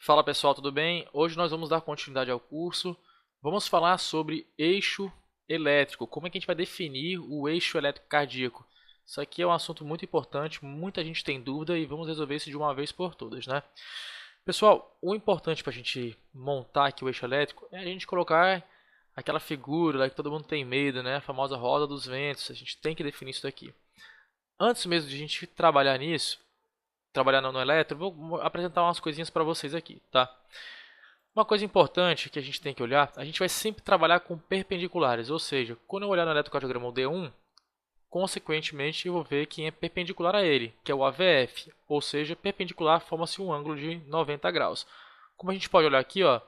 Fala pessoal, tudo bem? Hoje nós vamos dar continuidade ao curso. Vamos falar sobre eixo elétrico. Como é que a gente vai definir o eixo elétrico cardíaco? Isso aqui é um assunto muito importante, muita gente tem dúvida e vamos resolver isso de uma vez por todas, né? Pessoal, o importante para a gente montar aqui o eixo elétrico é a gente colocar aquela figura lá que todo mundo tem medo, né? A famosa roda dos ventos. A gente tem que definir isso daqui. Antes mesmo de a gente trabalhar nisso, trabalhar no eletro, vou apresentar umas coisinhas para vocês aqui, tá? Uma coisa importante que a gente tem que olhar, a gente vai sempre trabalhar com perpendiculares, ou seja, quando eu olhar no eletrocardiograma o D1, consequentemente eu vou ver quem é perpendicular a ele, que é o AVF, ou seja, perpendicular forma-se um ângulo de 90 graus. Como a gente pode olhar aqui, ó,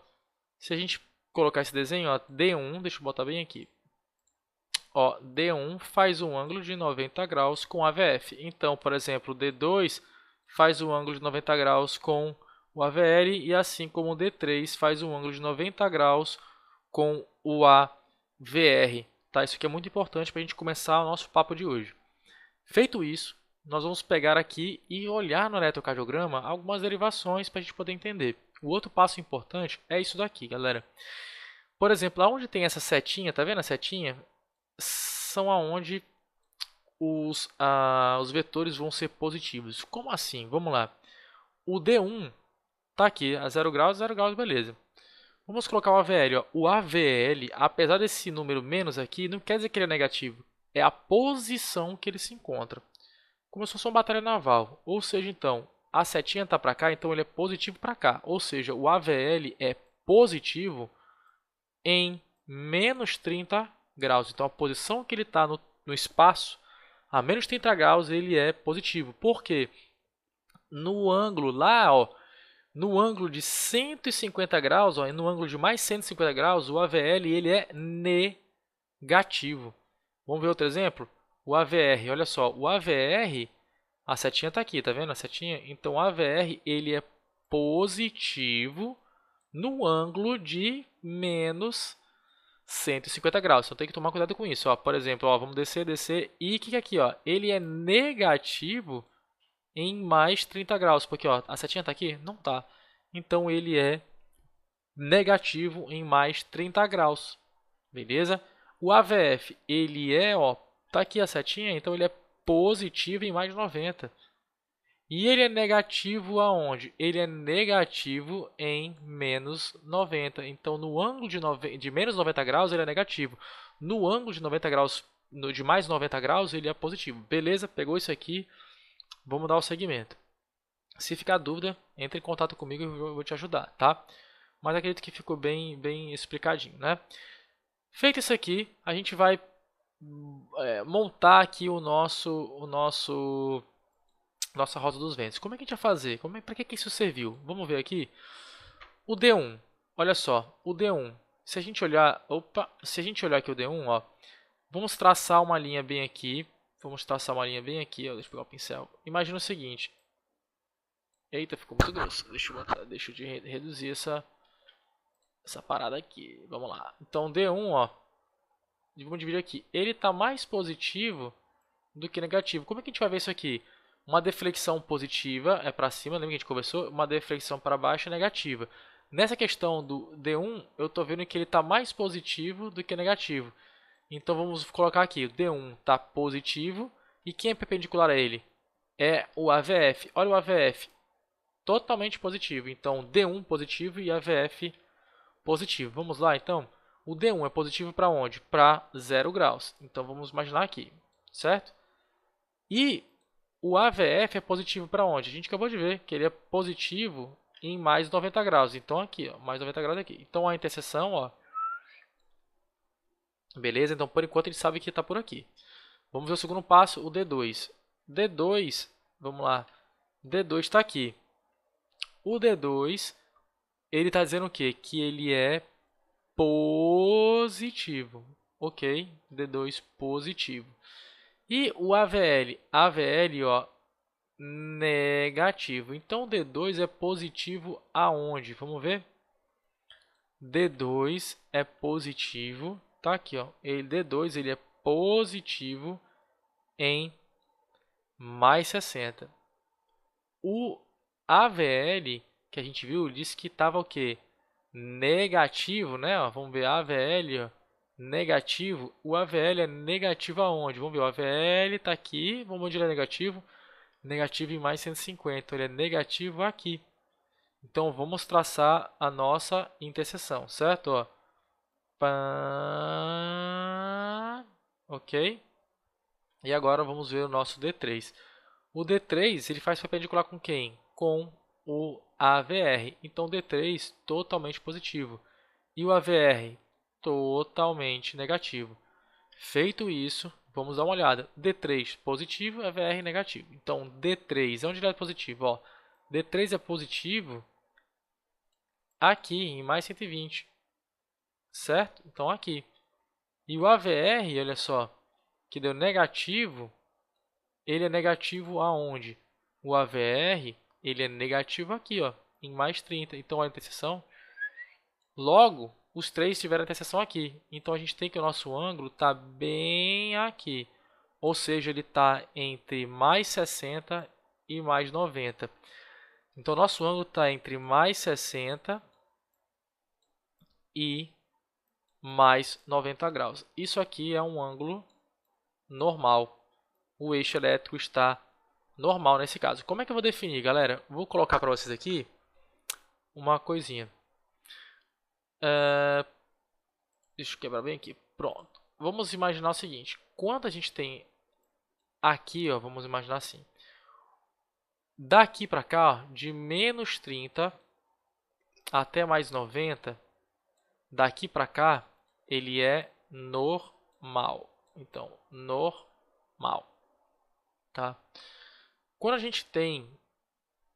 se a gente colocar esse desenho, ó, D1, deixa eu botar bem aqui, ó, D1 faz um ângulo de 90 graus com AVF. Então, por exemplo, D2 faz um ângulo de 90 graus com o AVL e assim como o D3 faz um ângulo de 90 graus com o AVR. Tá? Isso aqui é muito importante para a gente começar o nosso papo de hoje. Feito isso, nós vamos pegar aqui e olhar no eletrocardiograma algumas derivações para a gente poder entender. O outro passo importante é isso daqui, galera. Por exemplo, onde tem essa setinha, tá vendo a setinha? São aonde os vetores vão ser positivos. Como assim? Vamos lá. O D1 está aqui a 0 graus, beleza. Vamos colocar o AVL. Ó. O AVL, apesar desse número menos aqui, não quer dizer que ele é negativo. É a posição que ele se encontra. Como se fosse uma bateria naval. Ou seja, então, a setinha está para cá, então ele é positivo para cá. Ou seja, o AVL é positivo em menos 30 graus. Então, a posição que ele está no espaço, a menos 30 graus, ele é positivo. Por quê? No ângulo lá, ó, no ângulo de 150 graus, ó, e no ângulo de mais 150 graus, o AVL ele é negativo. Vamos ver outro exemplo? O AVR, olha só, o AVR, a setinha está aqui, tá vendo a setinha? Então, o AVR ele é positivo no ângulo de menos 150 graus. Então tem que tomar cuidado com isso. Ó. Por exemplo, ó, vamos descer, descer. E o que é aqui? Ó? Ele é negativo em mais 30 graus. Porque ó, a setinha está aqui? Não está. Então ele é negativo em mais 30 graus. Beleza? O AVF, ele é, ó, tá aqui a setinha, então ele é positivo em mais 90. E ele é negativo aonde? Ele é negativo em menos 90. Então, no ângulo de menos 90 graus, ele é negativo. No ângulo de 90 graus, de mais 90 graus, ele é positivo. Beleza? Pegou isso aqui? Vamos dar o segmento. Se ficar dúvida, entre em contato comigo e eu vou te ajudar, tá? Mas acredito que ficou bem explicadinho, né? Feito isso aqui, a gente vai montar aqui nossa roda dos ventos. Como é que a gente vai fazer? Para que isso serviu? Vamos ver aqui. O D1, olha só, o D1. Se a gente olhar, se a gente olhar aqui o D1, ó, vamos traçar uma linha bem aqui. Vamos traçar uma linha bem aqui, ó, deixa eu pegar o pincel. Imagina o seguinte. Eita, ficou muito grosso. Deixa eu reduzir essa parada aqui. Vamos lá. Então D1, ó, vamos dividir aqui. Ele está mais positivo do que negativo. Como é que a gente vai ver isso aqui? Uma deflexão positiva é para cima, lembra que a gente conversou? Uma deflexão para baixo é negativa. Nessa questão do D1, eu estou vendo que ele está mais positivo do que negativo. Então vamos colocar aqui, o D1 está positivo. E quem é perpendicular a ele? É o AVF. Olha o AVF, totalmente positivo. Então D1 positivo e AVF positivo. Vamos lá então? O D1 é positivo para onde? Para 0 graus. Então vamos imaginar aqui, certo? E o AVF é positivo para onde? A gente acabou de ver que ele é positivo em mais 90 graus. Então aqui, ó, mais 90 graus aqui. Então a interseção, ó, beleza? Então por enquanto ele sabe que está por aqui. Vamos ver o segundo passo, o D2. D2, vamos lá. D2 está aqui. O D2, ele está dizendo o quê? Que ele é positivo. Ok, D2 positivo. E o AVL? AVL, ó, negativo. Então, o D2 é positivo aonde? Vamos ver? D2 é positivo, tá aqui, ó. D2 ele é positivo em mais 60. O AVL que a gente viu, disse que estava o quê? Negativo, né? Ó, vamos ver AVL, ó, negativo. O AVL é negativo aonde? Vamos ver, o AVL está aqui, vamos ver onde ele é negativo. Negativo em mais 150, ele é negativo aqui. Então, vamos traçar a nossa interseção, certo? Ó. Pá, ok? E agora vamos ver o nosso D3. O D3 ele faz perpendicular com quem? Com o AVR. Então, D3 totalmente positivo. E o AVR totalmente negativo. Feito isso, vamos dar uma olhada. D3 positivo, AVR negativo. Então, D3 é um direto positivo. Ó. D3 é positivo aqui em mais 120. Certo? Então, aqui. E o AVR, olha só, que deu negativo, ele é negativo aonde? O AVR, ele é negativo aqui, ó, em mais 30. Então, a interseção, logo, os três tiveram a interseção aqui. Então, a gente tem que o nosso ângulo está bem aqui. Ou seja, ele está entre mais 60 e mais 90. Então, nosso ângulo está entre mais 60 e mais 90 graus. Isso aqui é um ângulo normal. O eixo elétrico está normal nesse caso. Como é que eu vou definir, galera? Vou colocar para vocês aqui uma coisinha. Deixa eu quebrar bem aqui. Pronto. Vamos imaginar o seguinte. Quando a gente tem aqui, ó, vamos imaginar assim. Daqui para cá, ó, de menos 30 até mais 90, daqui para cá, ele é normal. Então, normal. Tá? Quando a gente tem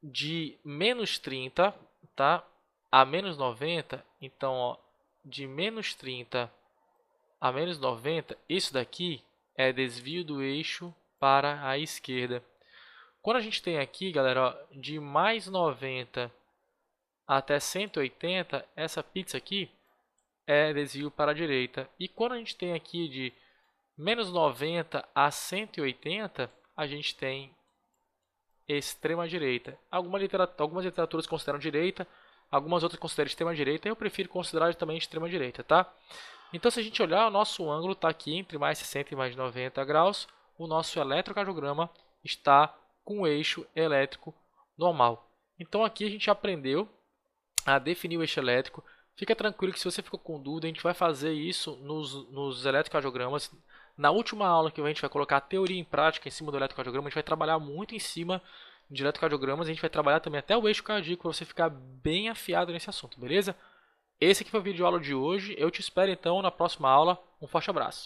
de menos 30, tá, a menos 90, então, ó, de menos 30 a menos 90, isso daqui é desvio do eixo para a esquerda. Quando a gente tem aqui, galera, ó, de mais 90 até 180, essa pizza aqui é desvio para a direita. E quando a gente tem aqui de menos 90 a 180, a gente tem extrema direita. Algumas literaturas consideram direita, algumas outras consideram extrema direita. Eu prefiro considerar também extrema direita, tá? Então, se a gente olhar, o nosso ângulo está aqui entre mais 60 e mais 90 graus. O nosso eletrocardiograma está com o eixo elétrico normal. Então, aqui a gente aprendeu a definir o eixo elétrico. Fica tranquilo que se você ficou com dúvida, a gente vai fazer isso nos eletrocardiogramas. Na última aula que a gente vai colocar a teoria em prática em cima do eletrocardiograma, a gente vai trabalhar muito em cima de eletrocardiogramas. A gente vai trabalhar também até o eixo cardíaco para você ficar bem afiado nesse assunto, beleza? Esse aqui foi o vídeo aula de hoje. Eu te espero então na próxima aula. Um forte abraço.